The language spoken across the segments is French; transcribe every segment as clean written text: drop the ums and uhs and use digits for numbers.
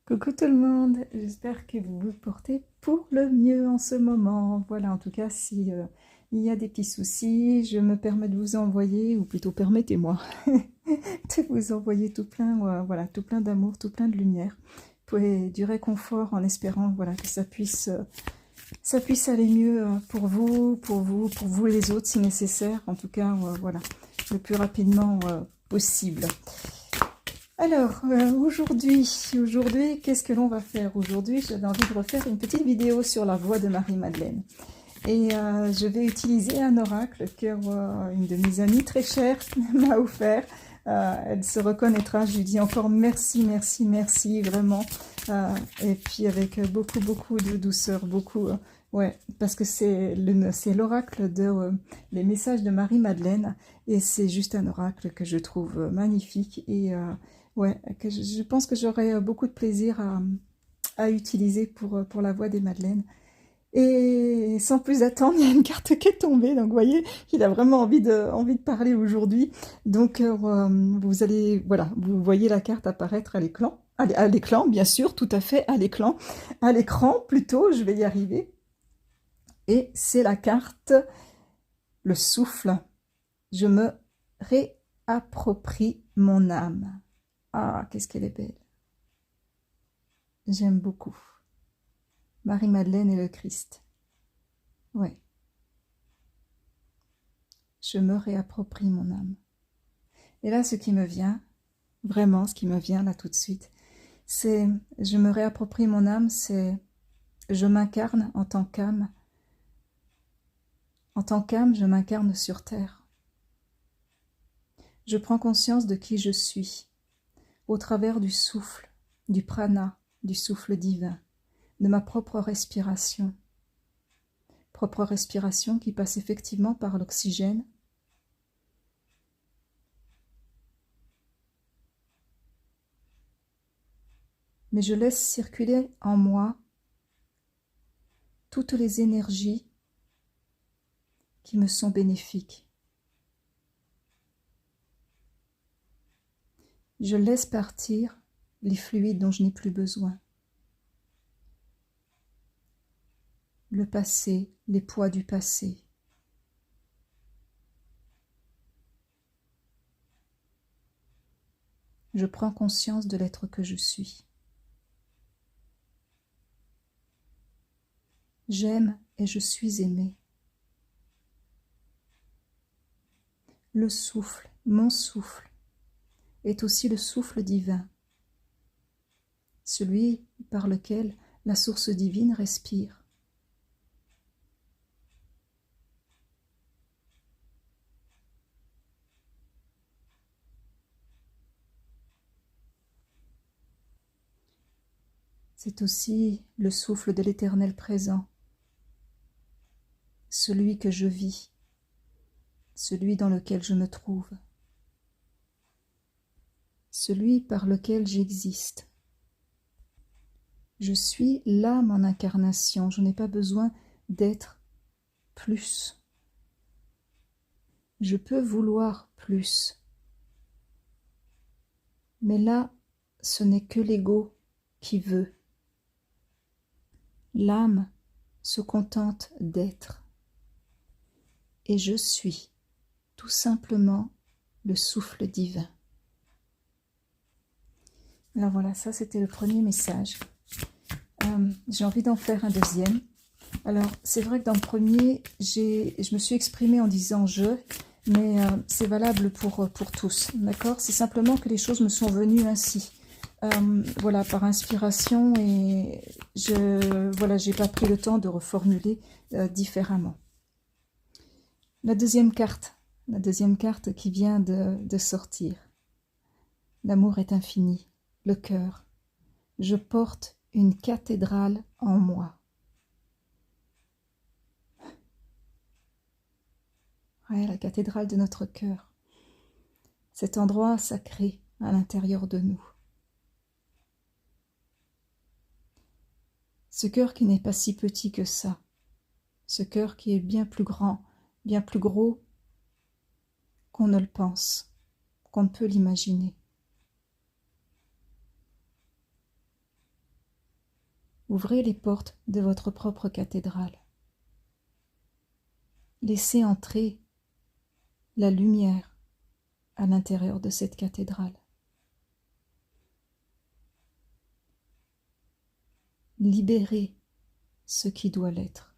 Coucou tout le monde, j'espère que vous vous portez pour le mieux en ce moment. Voilà, en tout cas, si il y a des petits soucis, je me permets de vous envoyer, ou plutôt permettez-moi, de vous envoyer tout plein, voilà, tout plein d'amour, tout plein de lumière, et du réconfort en espérant, voilà, que ça puisse aller mieux pour vous les autres si nécessaire, en tout cas, voilà, le plus rapidement possible. Alors, aujourd'hui, qu'est-ce que l'on va faire? Aujourd'hui, j'avais envie de refaire une petite vidéo sur la voix de Marie-Madeleine. Et je vais utiliser un oracle que une de mes amies très chères m'a offert. Elle se reconnaîtra, je lui dis encore merci, merci, merci, vraiment. Et puis avec beaucoup, beaucoup de douceur, beaucoup... ouais, parce que c'est l'oracle de les messages de Marie-Madeleine. Et c'est juste un oracle que je trouve magnifique. Et ouais, que je pense que j'aurai beaucoup de plaisir à utiliser pour la voix des Madeleines. Et sans plus attendre, il y a une carte qui est tombée. Donc, vous voyez, il a vraiment envie de parler aujourd'hui. Donc, vous allez, voilà, vous voyez la carte apparaître à l'écran, bien sûr, tout à fait, à l'écran plutôt, je vais y arriver. Et c'est la carte, le souffle. Je me réapproprie mon âme. Ah, qu'est-ce qu'elle est belle. J'aime beaucoup. Marie-Madeleine et le Christ. Ouais. Je me réapproprie mon âme. Et là, ce qui me vient, vraiment, ce qui me vient là tout de suite, c'est, je me réapproprie mon âme, c'est, je m'incarne en tant qu'âme. En tant qu'âme, je m'incarne sur terre. Je prends conscience de qui je suis, au travers du souffle, du prana, du souffle divin, de ma propre respiration qui passe effectivement par l'oxygène, mais je laisse circuler en moi toutes les énergies qui me sont bénéfiques. Je laisse partir les fluides dont je n'ai plus besoin. Le passé, les poids du passé. Je prends conscience de l'être que je suis. J'aime et je suis aimé. Le souffle, mon souffle, est aussi le souffle divin, celui par lequel la source divine respire. C'est aussi le souffle de l'éternel présent, celui que je vis, celui dans lequel je me trouve, celui par lequel j'existe. Je suis l'âme en incarnation, je n'ai pas besoin d'être plus. Je peux vouloir plus. Mais là, ce n'est que l'ego qui veut. L'âme se contente d'être. Et je suis tout simplement le souffle divin. Alors voilà, ça c'était le premier message. J'ai envie d'en faire un deuxième. Alors, c'est vrai que dans le premier, je me suis exprimée en disant « je », mais c'est valable pour tous, d'accord? C'est simplement que les choses me sont venues ainsi. Voilà, par inspiration, et voilà, j'ai pas pris le temps de reformuler différemment. La deuxième carte qui vient de sortir. L'amour est infini, le cœur. Je porte une cathédrale en moi. Ouais, la cathédrale de notre cœur. Cet endroit sacré à l'intérieur de nous. Ce cœur qui n'est pas si petit que ça. Ce cœur qui est bien plus grand, bien plus gros qu'on ne le pense, qu'on ne peut l'imaginer. ouvrez les portes de votre propre cathédrale. Laissez entrer la lumière à l'intérieur de cette cathédrale. Libérez ce qui doit l'être.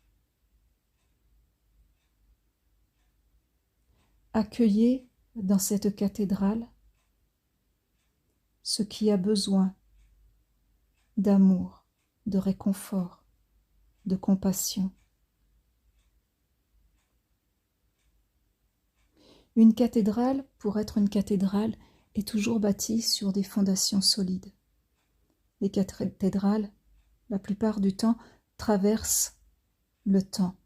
Accueillez dans cette cathédrale ce qui a besoin d'amour, de réconfort, de compassion. Une cathédrale, pour être une cathédrale, est toujours bâtie sur des fondations solides. Les cathédrales, la plupart du temps, traversent le temps.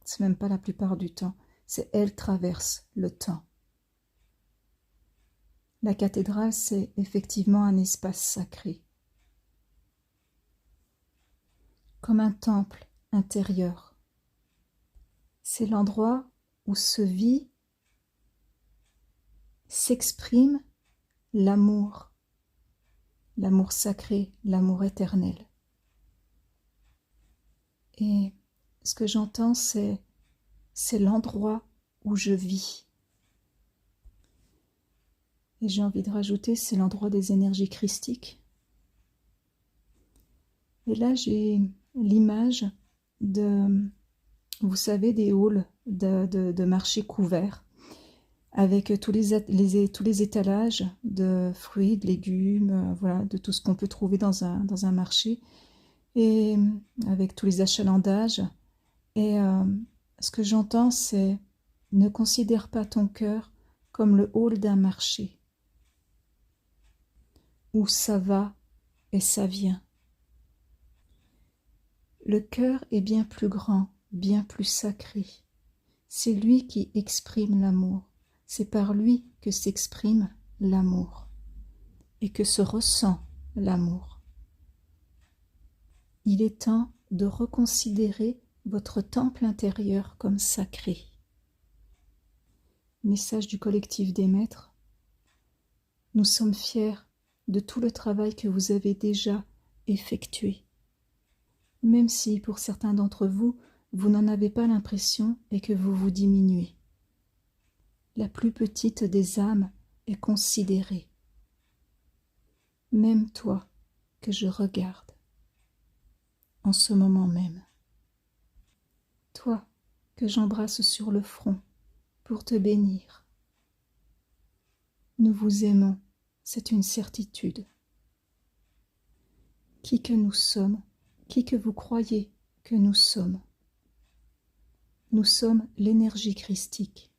C'est même pas la plupart du temps, c'est elles traversent le temps. La cathédrale, c'est effectivement un espace sacré, comme un temple intérieur. C'est l'endroit où se vit, s'exprime l'amour, l'amour sacré, l'amour éternel. Et ce que j'entends, c'est l'endroit où je vis. Et j'ai envie de rajouter, c'est l'endroit des énergies christiques. Et là, j'ai l'image de, vous savez, des halls de marché couverts, avec tous les étalages de fruits, de légumes, voilà, de tout ce qu'on peut trouver dans un marché, et avec tous les achalandages. Et ce que j'entends, c'est ne considère pas ton cœur comme le hall d'un marché, où ça va et ça vient. Le cœur est bien plus grand, bien plus sacré. C'est lui qui exprime l'amour. C'est par lui que s'exprime l'amour et que se ressent l'amour. Il est temps de reconsidérer votre temple intérieur comme sacré. Message du collectif des maîtres. Nous sommes fiers de tout le travail que vous avez déjà effectué. Même si, pour certains d'entre vous, vous n'en avez pas l'impression et que vous vous diminuez. La plus petite des âmes est considérée. Même toi que je regarde, en ce moment même. Toi que j'embrasse sur le front pour te bénir. Nous vous aimons, c'est une certitude. Qui que nous sommes, qui que vous croyez que nous sommes l'énergie christique.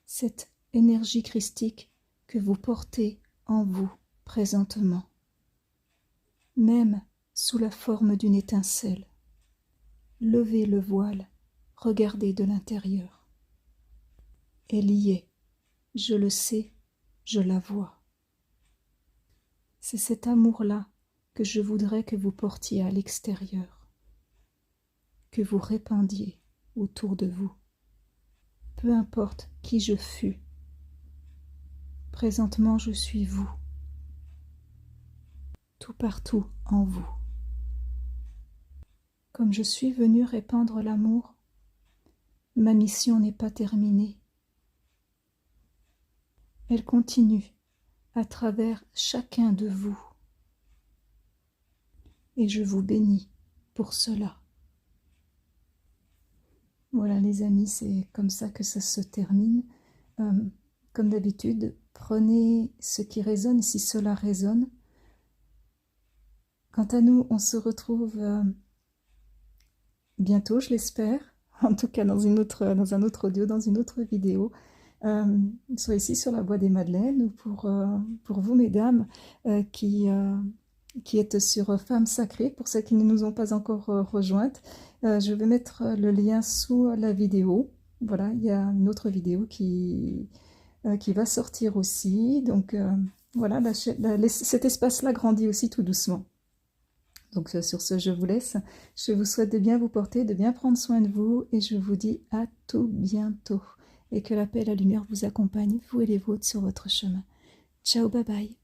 Cette énergie christique que vous portez en vous présentement, même sous la forme d'une étincelle. Levez le voile, regardez de l'intérieur. Elle y est, je le sais, je la vois. C'est cet amour-là que je voudrais que vous portiez à l'extérieur, que vous répandiez autour de vous. Peu importe qui je fus, présentement je suis vous, tout partout en vous. Comme je suis venue répandre l'amour, ma mission n'est pas terminée. Elle continue à travers chacun de vous. Et je vous bénis pour cela. Voilà les amis, c'est comme ça que ça se termine. Comme d'habitude, prenez ce qui résonne si cela résonne. Quant à nous, on se retrouve bientôt, je l'espère. En tout cas dans un autre audio, dans une autre vidéo. Soit ici sur la Voie des Madeleines ou pour vous mesdames qui êtes sur Femmes Sacrées, pour celles qui ne nous ont pas encore rejointes. Je vais mettre le lien sous la vidéo. Voilà, il y a une autre vidéo qui va sortir aussi. Donc voilà, cet espace-là grandit aussi tout doucement. Donc sur ce, je vous laisse. Je vous souhaite de bien vous porter, de bien prendre soin de vous et je vous dis à tout bientôt. Et que la paix et la lumière vous accompagnent, vous et les vôtres, sur votre chemin. Ciao, bye bye.